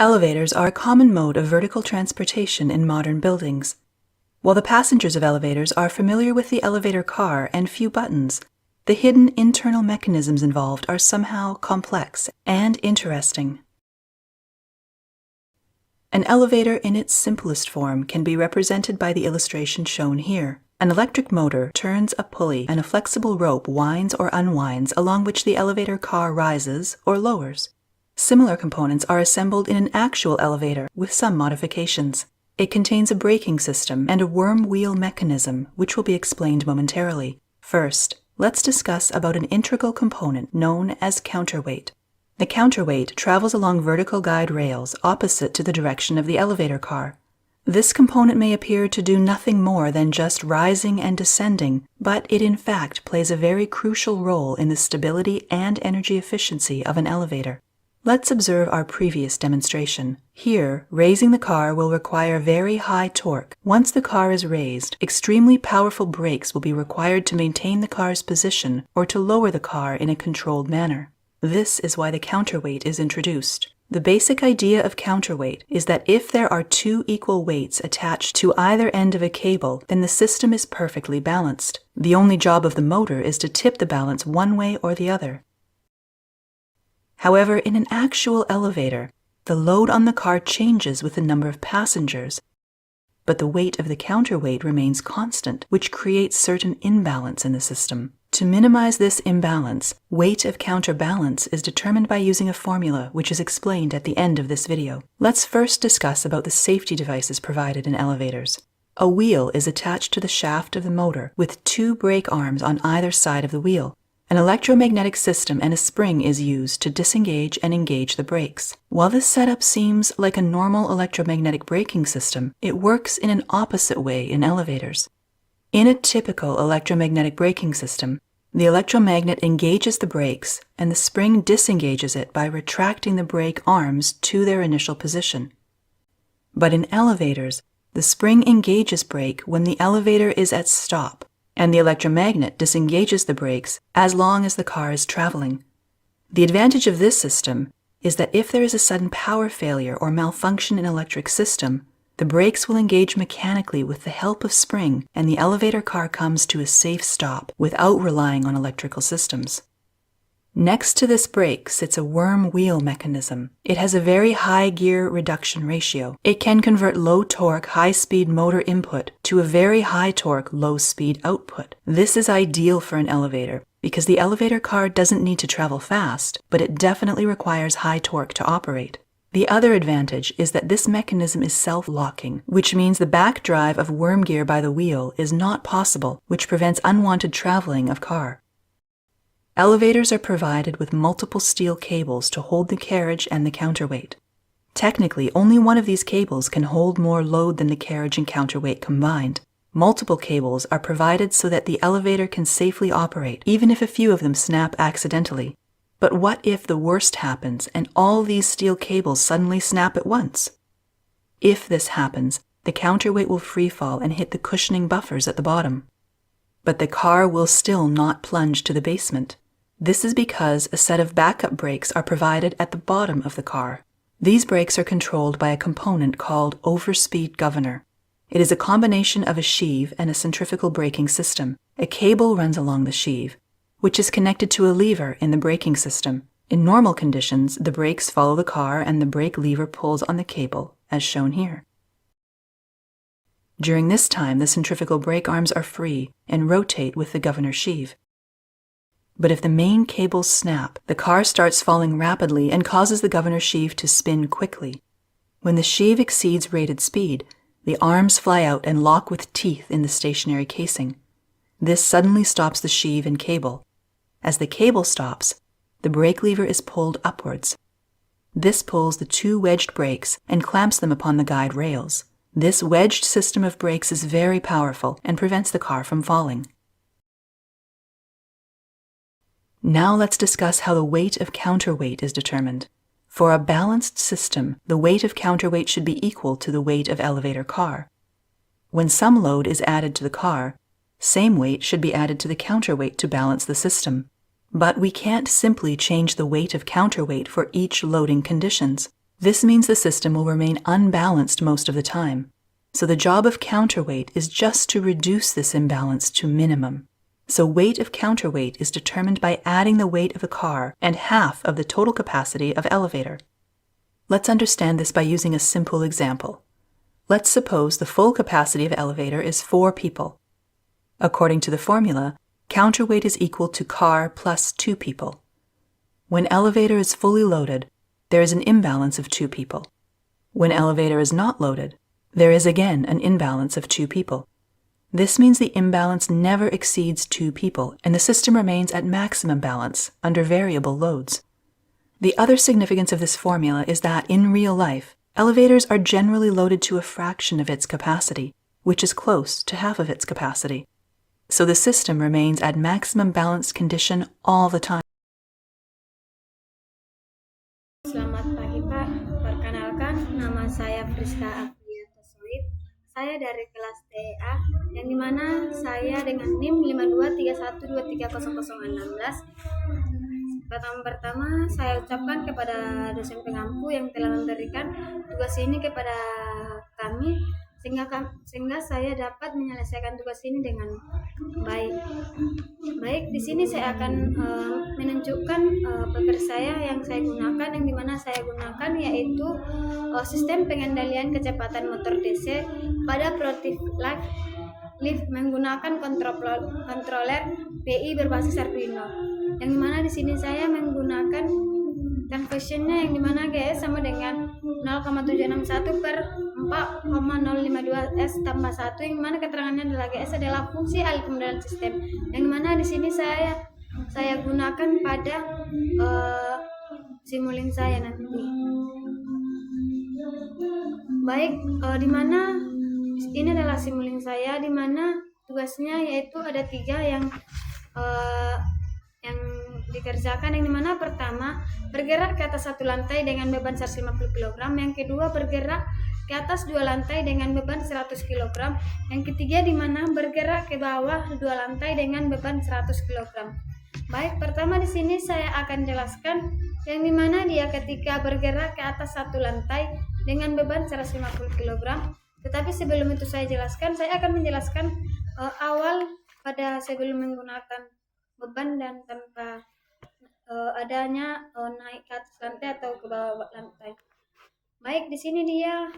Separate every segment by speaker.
Speaker 1: Elevators are a common mode of vertical transportation in modern buildings. While the passengers of elevators are familiar with the elevator car and few buttons, the hidden internal mechanisms involved are somehow complex and interesting. An elevator in its simplest form can be represented by the illustration shown here. An electric motor turns a pulley and a flexible rope winds or unwinds along which the elevator car rises or lowers. Similar components are assembled in an actual elevator with some modifications. It contains a braking system and a worm wheel mechanism, which will be explained momentarily. First, let's discuss about an integral component known as counterweight. The counterweight travels along vertical guide rails opposite to the direction of the elevator car. This component may appear to do nothing more than just rising and descending, but it in fact plays a very crucial role in the stability and energy efficiency of an elevator. Let's observe our previous demonstration. Here, raising the car will require very high torque. Once the car is raised, extremely powerful brakes will be required to maintain the car's position or to lower the car in a controlled manner. This is why the counterweight is introduced. The basic idea of counterweight is that if there are two equal weights attached to either end of a cable, then the system is perfectly balanced. The only job of the motor is to tip the balance one way or the other. However, in an actual elevator, the load on the car changes with the number of passengers, but the weight of the counterweight remains constant, which creates certain imbalance in the system. To minimize this imbalance, weight of counterbalance is determined by using a formula which is explained at the end of this video. Let's first discuss about the safety devices provided in elevators. A wheel is attached to the shaft of the motor with two brake arms on either side of the wheel. An electromagnetic system and a spring is used to disengage and engage the brakes. While this setup seems like a normal electromagnetic braking system, it works in an opposite way in elevators. In a typical electromagnetic braking system, the electromagnet engages the brakes and the spring disengages it by retracting the brake arms to their initial position. But in elevators, the spring engages brake when the elevator is at stop, and the electromagnet disengages the brakes as long as the car is traveling. The advantage of this system is that if there is a sudden power failure or malfunction in an electric system, the brakes will engage mechanically with the help of spring, and the elevator car comes to a safe stop without relying on electrical systems. Next to this brake sits a worm wheel mechanism. It has a very high gear reduction ratio. It can convert low torque, high-speed motor input to a very high torque, low-speed output. This is ideal for an elevator because the elevator car doesn't need to travel fast, but it definitely requires high torque to operate. The other advantage is that this mechanism is self-locking, which means the back drive of worm gear by the wheel is not possible, which prevents unwanted traveling of car. Elevators are provided with multiple steel cables to hold the carriage and the counterweight. Technically, only one of these cables can hold more load than the carriage and counterweight combined. Multiple cables are provided so that the elevator can safely operate, even if a few of them snap accidentally. But what if the worst happens and all these steel cables suddenly snap at once? If this happens, the counterweight will freefall and hit the cushioning buffers at the bottom. But the car will still not plunge to the basement. This is because a set of backup brakes are provided at the bottom of the car. These brakes are controlled by a component called overspeed governor. It is a combination of a sheave and a centrifugal braking system. A cable runs along the sheave, which is connected to a lever in the braking system. In normal conditions, the brakes follow the car and the brake lever pulls on the cable, as shown here. During this time, the centrifugal brake arms are free and rotate with the governor sheave. But if the main cables snap, the car starts falling rapidly and causes the governor sheave to spin quickly. When the sheave exceeds rated speed, the arms fly out and lock with teeth in the stationary casing. This suddenly stops the sheave and cable. As the cable stops, the brake lever is pulled upwards. This pulls the two wedged brakes and clamps them upon the guide rails. This wedged system of brakes is very powerful and prevents the car from falling. Now let's discuss how the weight of counterweight is determined. For a balanced system, the weight of counterweight should be equal to the weight of elevator car. When some load is added to the car, same weight should be added to the counterweight to balance the system. But we can't simply change the weight of counterweight for each loading conditions. This means the system will remain unbalanced most of the time. So the job of counterweight is just to reduce this imbalance to minimum. So weight of counterweight is determined by adding the weight of the car and half of the total capacity of elevator. Let's understand this by using a simple example. Let's suppose the full capacity of elevator is 4 people. According to the formula, counterweight is equal to car plus 2 people. When elevator is fully loaded, there is an imbalance of 2 people. When elevator is not loaded, there is again an imbalance of 2 people. This means the imbalance never exceeds 2 people, and the system remains at maximum balance under variable loads. The other significance of this formula is that, in real life, elevators are generally loaded to a fraction of its capacity, which is close to half of its capacity. So the system remains at maximum balanced condition all the time.
Speaker 2: Selamat pagi Pak, perkenalkan nama saya Friska Afrianto Soit. Saya dari kelas TEA, yang dimana saya dengan NIM 5231230016. Pertama saya ucapkan kepada dosen pengampu yang telah memberikan tugas ini kepada kami, sehingga saya dapat menyelesaikan tugas ini dengan baik. Baik, di sini saya akan menunjukkan paper saya yang saya gunakan, yang dimana saya gunakan yaitu sistem pengendalian kecepatan motor DC pada Protiv Lift menggunakan controller PI berbasis Arduino. Yang dimana di sini saya menggunakan conversionnya yang dimana GS sama dengan 0,761 per 4,052 S tambah 1, yang dimana keterangannya adalah GS adalah fungsi alih pengendalian sistem, yang dimana di sini saya gunakan pada simulin saya nanti. Baik, dimana ini adalah simulin saya, dimana tugasnya yaitu ada 3 yang dikerjakan, yang dimana pertama bergerak ke atas 1 lantai dengan beban 150 kg, yang kedua bergerak ke atas 2 lantai dengan beban 100 kg, yang ketiga dimana bergerak ke bawah 2 lantai dengan beban 100 kg. Baik, pertama di sini saya akan jelaskan yang dimana dia ketika bergerak ke atas 1 lantai dengan beban 150 kg. Tetapi sebelum itu saya jelaskan, saya akan menjelaskan awal pada sebelum menggunakan beban dan tanpa adanya naik ke atas lantai atau ke bawah lantai. Baik, di sini dia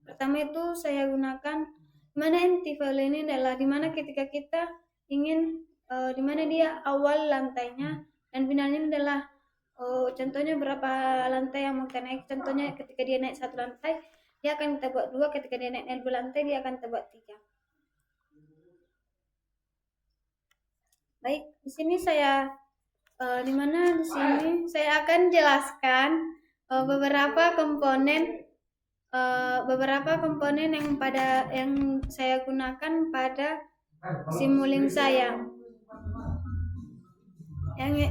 Speaker 2: pertama itu saya gunakan mana anti-fail ini adalah dimana ketika kita ingin dimana dia awal lantainya dan finalnya adalah contohnya berapa lantai yang mau kita naik. Contohnya ketika dia naik 1 lantai, dia akan kita buat 2, ketika dia naik 2 lantai, dia akan kita buat 3. Baik, di sini saya dimana di sini saya akan jelaskan beberapa komponen yang saya gunakan pada simulink saya.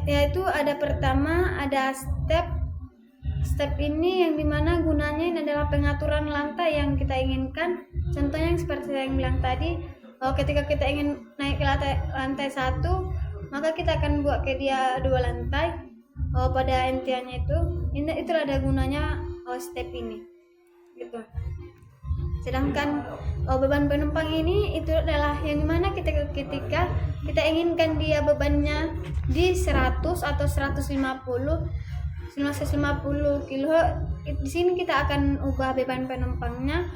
Speaker 2: Yaitu ada pertama ada step ini yang dimana gunanya ini adalah pengaturan lantai yang kita inginkan. Contohnya yang seperti saya yang bilang tadi, ketika kita ingin naik ke lantai 1, maka kita akan buat ke dia 2 lantai pada intiannya itu ada gunanya step ini gitu. Sedangkan beban penumpang ini itu adalah yang dimana ketika kita inginkan dia bebannya di 100 atau 150 kilo, di sini kita akan ubah beban penumpangnya,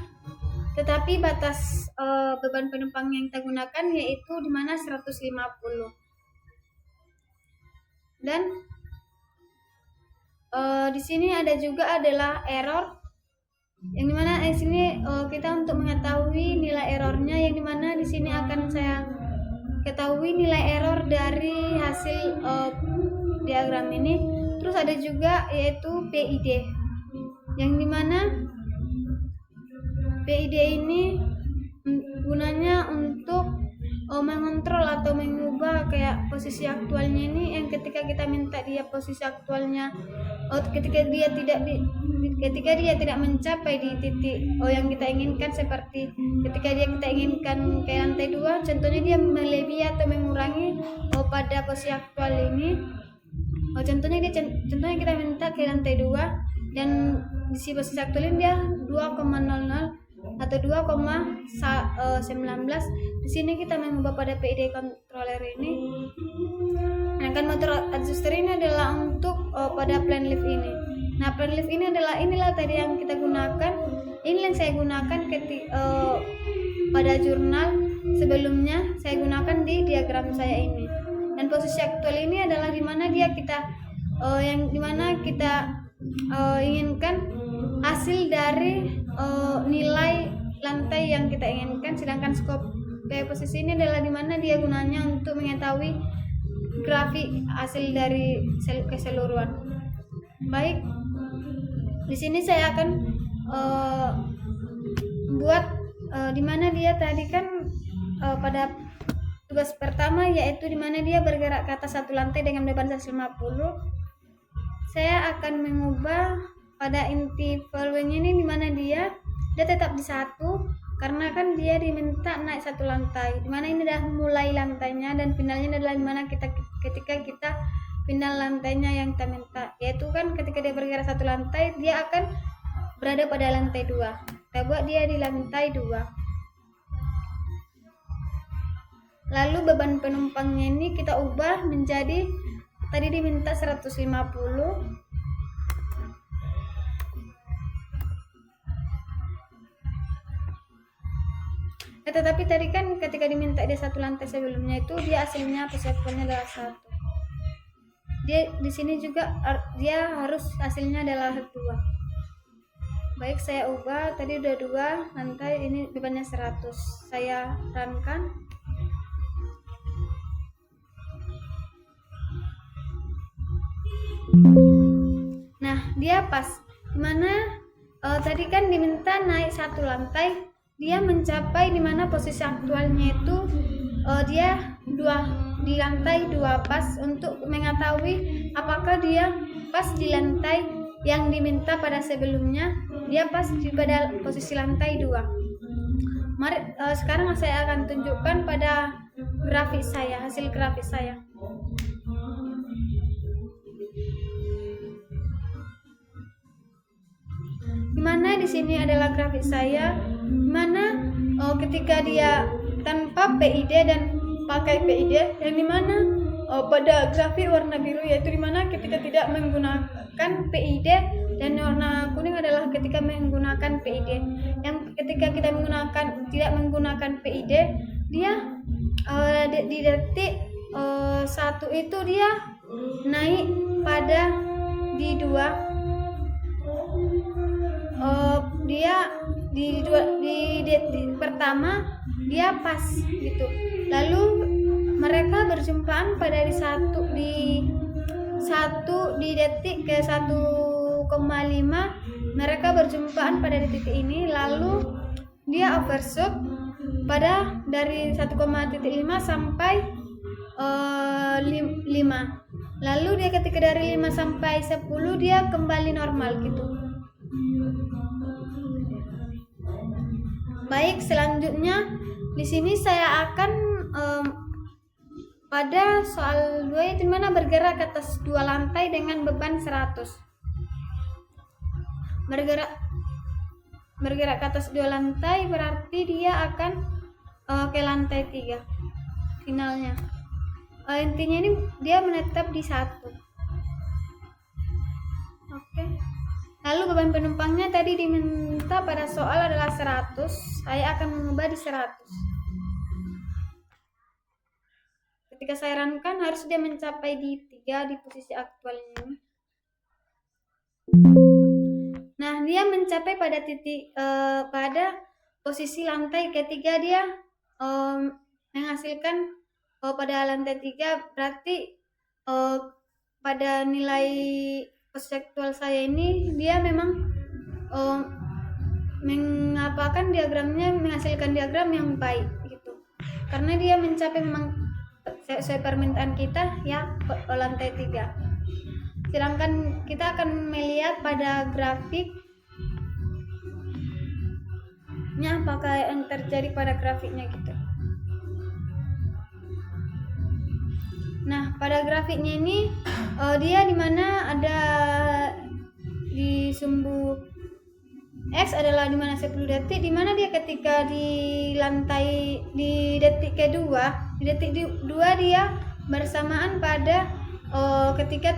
Speaker 2: tetapi batas beban penumpang yang kita gunakan yaitu di mana 150. Dan di sini ada juga adalah error, yang dimana di sini kita untuk mengetahui nilai errornya, yang dimana di sini akan saya ketahui nilai error dari hasil diagram ini. Terus ada juga yaitu PID, yang dimana PID ini gunanya untuk mengontrol atau mengubah kayak posisi aktualnya ini, yang ketika kita minta dia posisi aktualnya ketika dia tidak mencapai di titik yang kita inginkan, seperti ketika kita inginkan ke lantai 2, contohnya dia melebihi atau mengurangi pada posisi aktual ini. Contohnya kita minta ke lantai 2, dan di si posisi aktual ini dia 2,00 atau 2,19. Di sini kita mengubah pada PID controller ini. Sedangkan motor adjuster ini adalah untuk pada plan lift ini. Nah, plan lift ini inilah tadi yang kita gunakan. Ini yang saya gunakan pada jurnal sebelumnya, saya gunakan di diagram saya ini. Dan posisi aktual ini adalah dimana kita inginkan hasil dari nilai lantai yang kita inginkan. Sedangkan skop posisi ini adalah dimana dia gunanya untuk mengetahui grafik hasil dari keseluruhan. Baik, di sini saya akan buat dimana dia tadi kan pada tugas pertama, yaitu dimana dia bergerak ke atas satu lantai dengan beban 150. Saya akan mengubah pada inti value-nya ini dimana dia tetap di 1, karena kan dia diminta naik satu lantai, dimana ini dah mulai lantainya, dan finalnya adalah dimana ketika kita final lantainya yang kita minta, yaitu kan ketika dia bergerak satu lantai dia akan berada pada lantai 2. Kita buat dia di lantai 2. Lalu beban penumpangnya ini kita ubah menjadi tadi diminta 150. Tetapi tadi kan ketika diminta dia satu lantai sebelumnya itu dia hasilnya persepsinya adalah 1. Dia di sini juga dia harus hasilnya adalah 2. Baik, saya ubah tadi udah 2 lantai, ini bebannya 100. Saya runkan. Nah, dia pas. Dimana tadi kan diminta naik satu lantai, dia mencapai dimana posisi aktualnya itu dia di lantai 2 pas, untuk mengetahui apakah dia pas di lantai yang diminta pada sebelumnya, dia pas pada posisi lantai 2. Mari sekarang saya akan tunjukkan pada grafik saya, hasil grafik saya. Dimana di sini adalah grafik saya, dimana ketika dia tanpa PID dan pakai PID, yang dimana pada grafik warna biru yaitu dimana ketika tidak menggunakan PID, dan warna kuning adalah ketika menggunakan PID. Yang ketika kita tidak menggunakan PID, dia di detik 1 itu dia naik pada di 2. Dia di pertama dia pas gitu. Lalu mereka berjumpaan pada di detik ke 1,5. Mereka berjumpaan pada di titik ini, lalu dia overshoot pada dari 1,5 sampai 5. Lalu dia ketika dari 5 sampai 10 dia kembali normal gitu. Baik, selanjutnya di sini saya akan pada soal 2 itu dimana bergerak ke atas 2 lantai dengan beban 100. Bergerak ke atas 2 lantai berarti dia akan ke lantai 3 finalnya. Intinya ini dia menetap di 1. Oke. Lalu beban penumpangnya tadi diminta pada soal adalah 100. Saya akan mengubah di 100. Ketika saya runkan harus dia mencapai di 3 di posisi aktualnya. Nah, dia mencapai pada titik pada posisi lantai ketiga, dia menghasilkan pada lantai 3, berarti pada nilai konseptual saya ini dia memang mengapakan diagramnya, menghasilkan diagram yang baik gitu, karena dia mencapai memang sesuai permintaan kita ya lantai 3. Sedangkan kita akan melihat pada grafiknya apakah yang terjadi pada grafiknya gitu. Nah, pada grafiknya ini dia dimana ada di sumbu X adalah dimana 10 detik, dimana dia ketika di lantai di detik kedua, di detik dua dia bersamaan pada ketika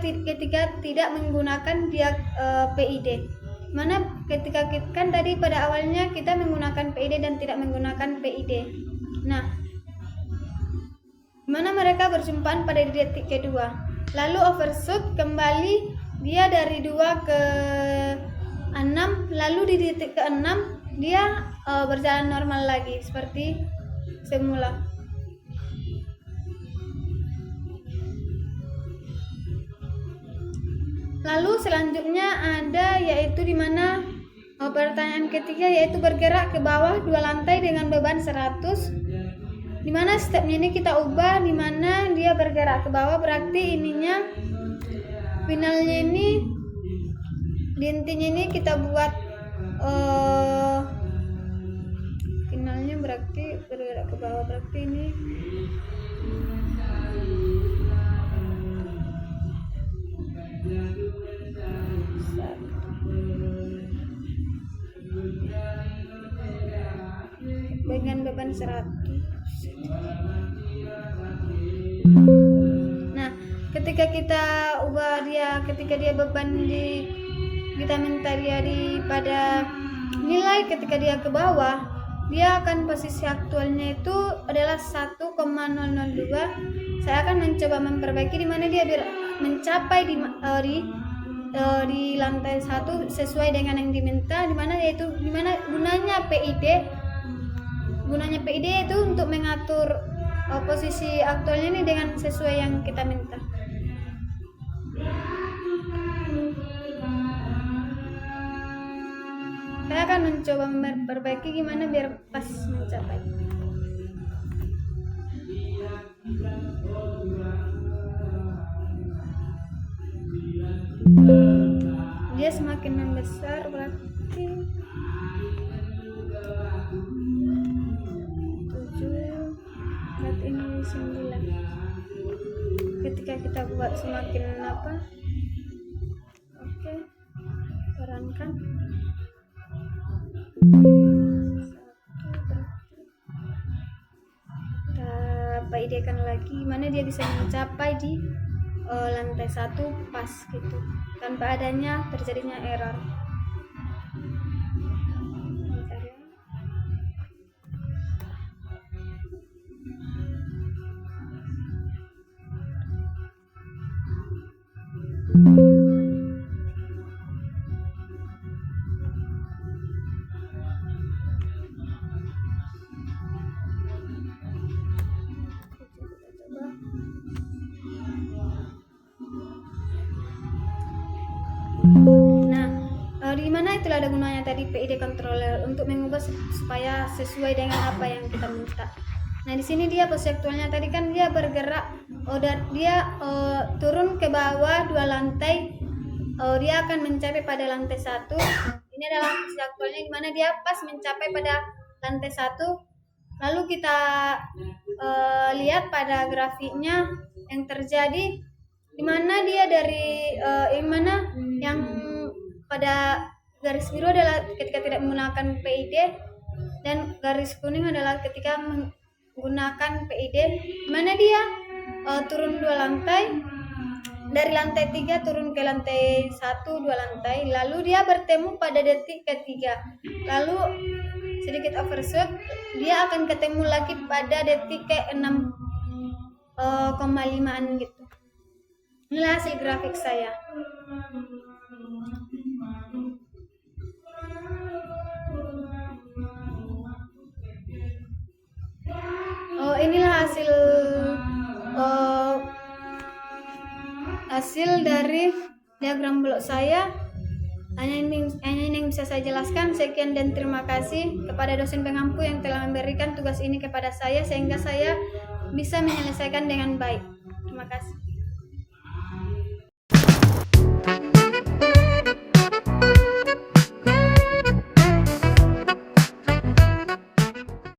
Speaker 2: tidak menggunakan dia PID. Mana ketika kan tadi pada awalnya kita menggunakan PID dan tidak menggunakan PID. Nah, mana mereka berjumpaan pada detik kedua. Lalu overshoot kembali dia dari 2 ke 6, lalu di detik ke-6 dia berjalan normal lagi seperti semula. Lalu selanjutnya ada yaitu di mana pertanyaan ketiga yaitu bergerak ke bawah 2 lantai dengan beban 100. Di mana stepnya ini kita ubah, di mana dia bergerak ke bawah, berarti ininya finalnya ini di intinya ini kita buat finalnya berarti bergerak ke bawah, berarti ini dengan beban 100. Nah, ketika kita ubah dia, ketika dia beban kita minta dia pada nilai ketika dia ke bawah, dia akan posisi aktualnya itu adalah 1,002. Saya akan mencoba memperbaiki di mana dia mencapai di lantai 1 sesuai dengan yang diminta, di mana gunanya PID. Gunanya PID itu untuk mengatur posisi aktualnya ini dengan sesuai yang kita minta. Saya akan mencoba memperbaiki gimana biar pas mencapai. Dia semakin membesar berarti 7, berarti ini 9. Ketika kita buat semakin oke, perankan 1, kita PID-kan lagi mana dia bisa mencapai di lantai 1 pas gitu tanpa adanya terjadinya error. Nah, di mana itulah ada gunanya tadi PID controller untuk mengubah supaya sesuai dengan apa yang kita minta. Nah, di sini dia posisi aktualnya tadi kan dia bergerak, dia turun ke bawah 2 lantai, dia akan mencapai pada lantai 1. Ini adalah posisi aktualnya di mana dia pas mencapai pada lantai 1. Lalu kita lihat pada grafiknya yang terjadi di mana dia dari yang pada garis biru adalah ketika tidak menggunakan PID dan garis kuning adalah ketika menggunakan PID, di mana dia turun 2 lantai, dari lantai 3 turun ke lantai 1 2 lantai, lalu dia bertemu pada detik ketiga, lalu sedikit overshoot dia akan ketemu lagi pada detik ke 6,5an gitu. Inilah hasil grafik saya. Inilah hasil dari diagram blok saya. Hanya ini yang bisa saya jelaskan. Sekian dan terima kasih kepada dosen pengampu yang telah memberikan tugas ini kepada saya sehingga saya bisa menyelesaikan dengan baik. Terima kasih.